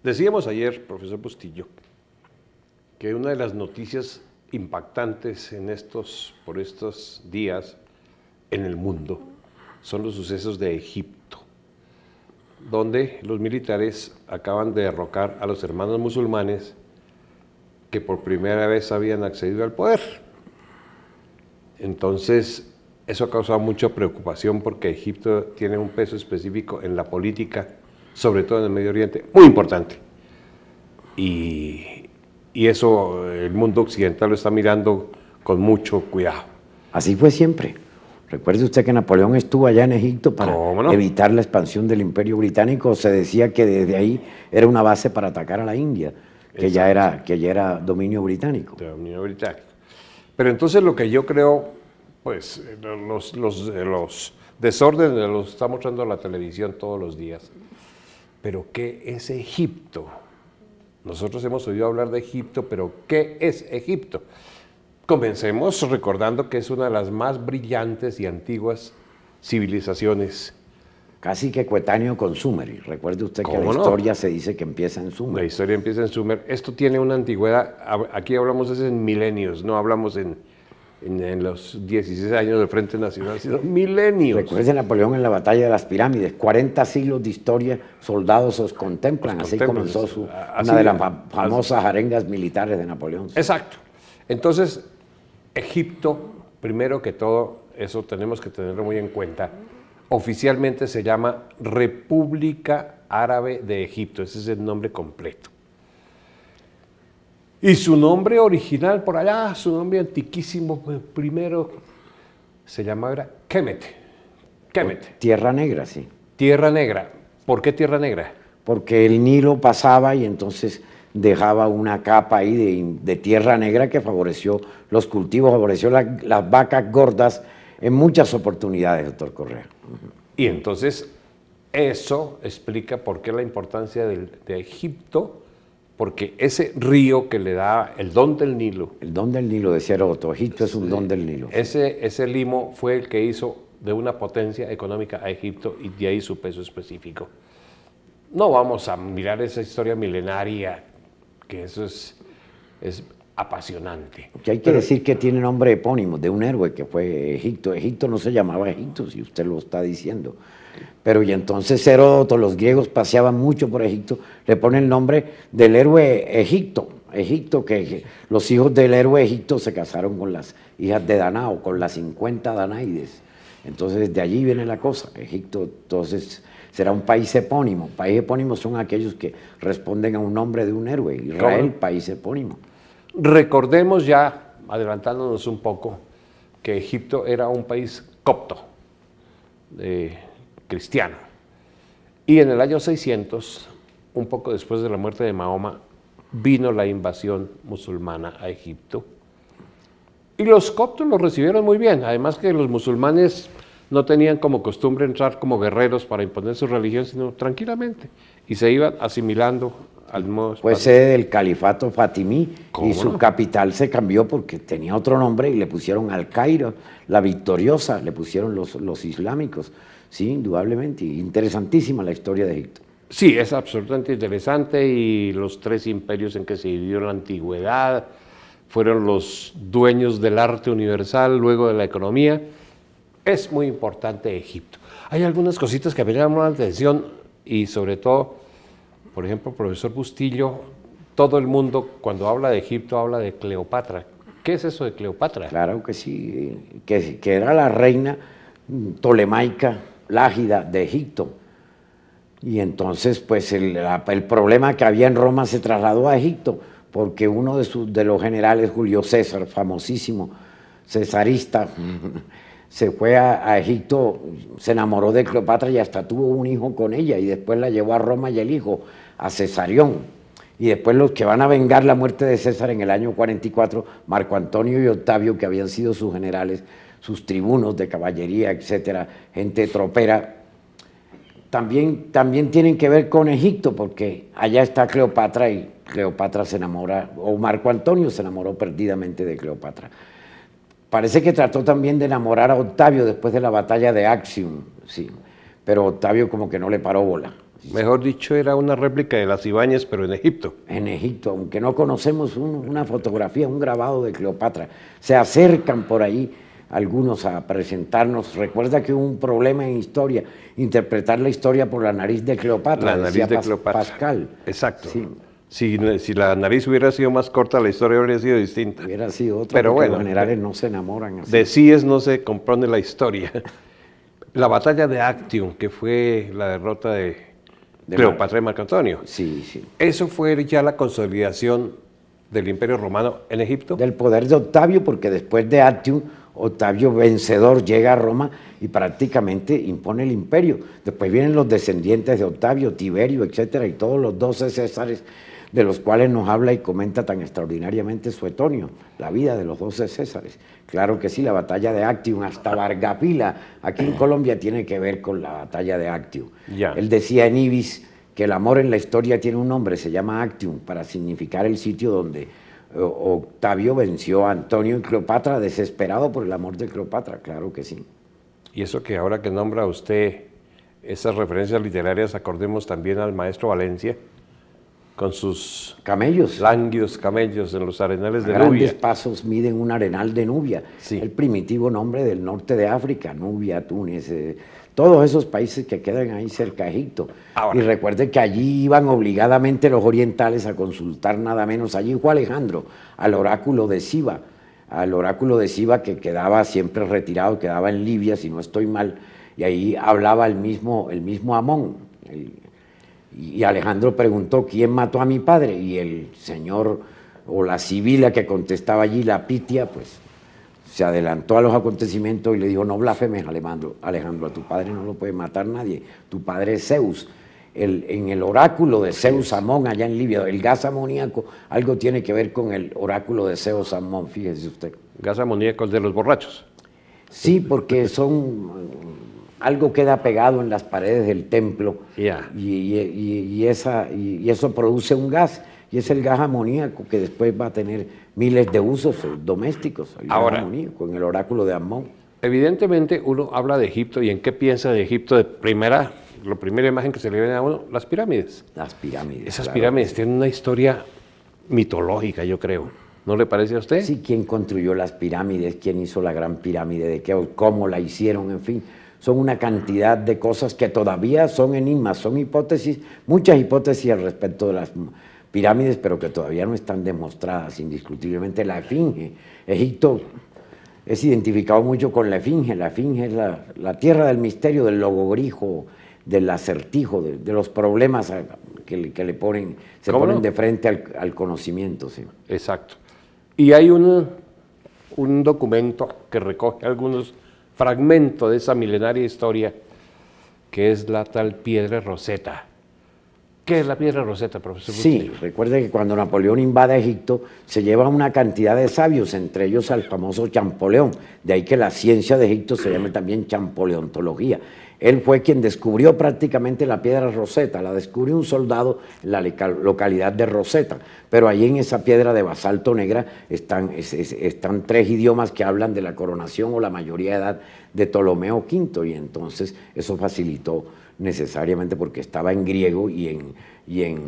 Decíamos ayer, profesor Bustillo, que una de las noticias impactantes por estos días en el mundo son los sucesos de Egipto, donde los militares acaban de derrocar a los hermanos musulmanes que por primera vez habían accedido al poder. Entonces, eso ha causado mucha preocupación porque Egipto tiene un peso específico en la política, sobre todo en el Medio Oriente, muy importante. Y eso el mundo occidental lo está mirando con mucho cuidado. Así fue siempre. Recuerde usted que Napoleón estuvo allá en Egipto para evitar la expansión del Imperio Británico. Se decía que desde ahí era una base para atacar a la India, que ya era dominio británico. Dominio británico. Pero entonces lo que yo creo, pues los desórdenes los está mostrando la televisión todos los días. Pero ¿qué es Egipto? Nosotros hemos oído hablar de Egipto, pero ¿qué es Egipto? Comencemos recordando que es una de las más brillantes y antiguas civilizaciones. Casi que coetáneo con Sumer. Y recuerde usted que la historia se dice que empieza en Sumer. La historia empieza en Sumer. Esto tiene una antigüedad, aquí hablamos en milenios, no hablamos en los 16 años del Frente Nacional, sino milenios. Recuerde Napoleón en la batalla de las pirámides, 40 siglos de historia, soldados os contemplan, así comenzó una de las famosas arengas militares de Napoleón. Exacto. Entonces, Egipto, primero que todo, eso tenemos que tenerlo muy en cuenta, oficialmente se llama República Árabe de Egipto, ese es el nombre completo. Y su nombre original por allá, su nombre antiquísimo, primero se llamaba Kemet. Kemet. Tierra Negra, sí. Tierra Negra. ¿Por qué Tierra Negra? Porque el Nilo pasaba y entonces dejaba una capa ahí de tierra negra que favoreció los cultivos, favoreció las vacas gordas en muchas oportunidades, doctor Correa. Y entonces eso explica por qué la importancia de Egipto, porque ese río que le da el don del Nilo. El don del Nilo, decía Heródoto, Egipto es un don del Nilo. Ese limo fue el que hizo de una potencia económica a Egipto y de ahí su peso específico. No vamos a mirar esa historia milenaria, que eso es apasionante. Que hay que decir que tiene nombre epónimo de un héroe que fue Egipto. Egipto no se llamaba Egipto, si usted lo está diciendo. Pero y entonces Heródoto, los griegos paseaban mucho por Egipto, le pone el nombre del héroe Egipto. Egipto, que los hijos del héroe Egipto se casaron con las hijas de Danao, con las 50 Danaides. Entonces de allí viene la cosa. Egipto, entonces, será un país epónimo. País epónimo son aquellos que responden a un nombre de un héroe. Israel, país epónimo. Recordemos ya, adelantándonos un poco, que Egipto era un país copto, cristiano. Y en el año 600, un poco después de la muerte de Mahoma, vino la invasión musulmana a Egipto. Y los coptos lo recibieron muy bien, además que los musulmanes no tenían como costumbre entrar como guerreros para imponer su religión, sino tranquilamente, y se iban asimilando al modo espacio. Fue sede del califato fatimí y su capital se cambió porque tenía otro nombre y le pusieron Al Cairo, la victoriosa, le pusieron los islámicos. Sí, indudablemente, interesantísima la historia de Egipto. Sí, es absolutamente interesante y los tres imperios en que se dividió la antigüedad fueron los dueños del arte universal, luego de la economía. Es muy importante Egipto. Hay algunas cositas que me llaman la atención y sobre todo, por ejemplo, profesor Bustillo, todo el mundo cuando habla de Egipto habla de Cleopatra. ¿Qué es eso de Cleopatra? Claro que sí, que era la reina tolemaica, lágida de Egipto. Y entonces, pues el problema que había en Roma se trasladó a Egipto, porque uno de los generales, Julio César, famosísimo, cesarista, se fue a Egipto, se enamoró de Cleopatra y hasta tuvo un hijo con ella, y después la llevó a Roma y el hijo, a Cesarión. Y después los que van a vengar la muerte de César en el año 44, Marco Antonio y Octavio, que habían sido sus generales, sus tribunos de caballería, etcétera, gente tropera, también tienen que ver con Egipto, porque allá está Cleopatra y Cleopatra se enamora, o Marco Antonio se enamoró perdidamente de Cleopatra. Parece que trató también de enamorar a Octavio después de la batalla de Actium, sí, pero Octavio como que no le paró bola. Mejor dicho, era una réplica de las Ibáñez, pero en Egipto. En Egipto, aunque no conocemos una fotografía, un grabado de Cleopatra. Se acercan por ahí algunos a presentarnos. Recuerda que hubo un problema en historia, interpretar la historia por la nariz de Cleopatra, La nariz de Cleopatra. Pascal. Exacto. Sí. Si la nariz hubiera sido más corta, la historia habría sido distinta. Hubiera sido otra, pero porque bueno, los generales no se enamoran así. De síes no se compone la historia. La batalla de Actium, que fue la derrota de Cleopatra y Marco Antonio. Sí, sí. Eso fue ya la consolidación del Imperio Romano en Egipto. Del poder de Octavio, porque después de Actium, Octavio vencedor llega a Roma y prácticamente impone el imperio. Después vienen los descendientes de Octavio, Tiberio, etcétera, y todos los 12 Césares, de los cuales nos habla y comenta tan extraordinariamente Suetonio, la vida de los 12 Césares. Claro que sí, la batalla de Actium, hasta Vargapila, aquí en Colombia, tiene que ver con la batalla de Actium. Ya. Él decía en Ibis que el amor en la historia tiene un nombre, se llama Actium, para significar el sitio donde Octavio venció a Antonio y Cleopatra, desesperado por el amor de Cleopatra, claro que sí. Y eso que ahora que nombra usted esas referencias literarias, acordemos también al maestro Valencia, con sus camellos, lánguidos camellos en los arenales de grandes Nubia. pasos miden un arenal de Nubia, Sí. El primitivo nombre del norte de África, Nubia, Túnez, todos esos países que quedan ahí cerca de Egipto. Ahora. Y recuerde que allí iban obligadamente los orientales a consultar nada menos, allí fue Alejandro, al oráculo de Siva, que quedaba siempre retirado, quedaba en Libia, si no estoy mal, y ahí hablaba el mismo Amón. Y Alejandro preguntó, ¿quién mató a mi padre? Y el señor, o la sibila que contestaba allí, la Pitia, pues se adelantó a los acontecimientos y le dijo, no blasfemes, Alejandro, a tu padre no lo puede matar nadie, tu padre es Zeus. En el oráculo de Zeus Amón, allá en Libia, el gas amoníaco, algo tiene que ver con el oráculo de Zeus Amón, fíjese usted. Gas amoníaco de los borrachos. Sí, porque algo queda pegado en las paredes del templo Yeah. y eso produce un gas, y es el gas amoníaco que después va a tener miles de usos domésticos, el gas amoníaco, en el oráculo de Amón. Evidentemente uno habla de Egipto y en qué piensa de Egipto la primera imagen que se le viene a uno, las pirámides. Las pirámides. Esas claro, pirámides tienen una historia mitológica, yo creo. ¿No le parece a usted? Sí, quién construyó las pirámides, quién hizo la gran pirámide de Keops, cómo la hicieron, en fin. Son una cantidad de cosas que todavía son enigmas, son hipótesis, muchas hipótesis al respecto de las pirámides, pero que todavía no están demostradas indiscutiblemente. La Esfinge, Egipto es identificado mucho con la Esfinge es la tierra del misterio, del logogrijo, del acertijo, de los problemas que le ponen, se ponen de frente al conocimiento. Sí. Exacto. Y hay un documento que recoge algunos fragmentos de esa milenaria historia, que es la tal piedra Rosetta. ¿Qué es la piedra Rosetta, profesor? Sí, recuerde que cuando Napoleón invade Egipto se lleva una cantidad de sabios, entre ellos al famoso Champoleón, de ahí que la ciencia de Egipto se llama también champoleontología. Él fue quien descubrió prácticamente la piedra Rosetta, la descubrió un soldado en la localidad de Rosetta, pero ahí en esa piedra de basalto negra están 3 idiomas que hablan de la coronación o la mayoría de edad de Ptolomeo V, y entonces eso facilitó necesariamente porque estaba en griego y en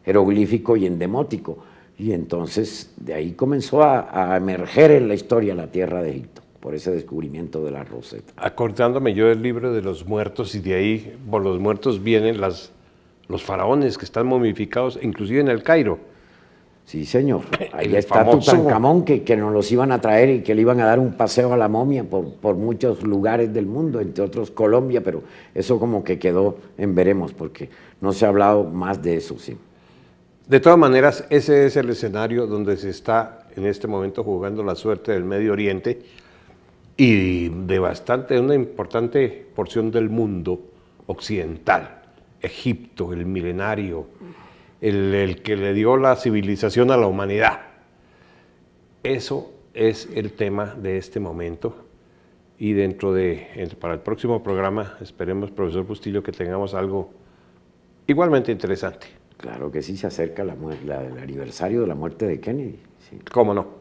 jeroglífico y en demótico, y entonces de ahí comenzó a emerger en la historia la tierra de Egipto, por ese descubrimiento de la Rosetta. Acordándome yo del libro de los muertos, y de ahí por los muertos vienen los faraones que están momificados, inclusive en el Cairo. Sí, señor. Ahí está Tutankamón, que nos los iban a traer y que le iban a dar un paseo a la momia por muchos lugares del mundo, entre otros Colombia, pero eso como que quedó en veremos, porque no se ha hablado más de eso, sí. De todas maneras, ese es el escenario donde se está en este momento jugando la suerte del Medio Oriente y de una importante porción del mundo occidental. Egipto, el milenario, el que le dio la civilización a la humanidad. Eso es el tema de este momento, y para el próximo programa esperemos, profesor Bustillo, que tengamos algo igualmente interesante. Claro que sí, se acerca el aniversario de la muerte de Kennedy. Sí. ¿Cómo no?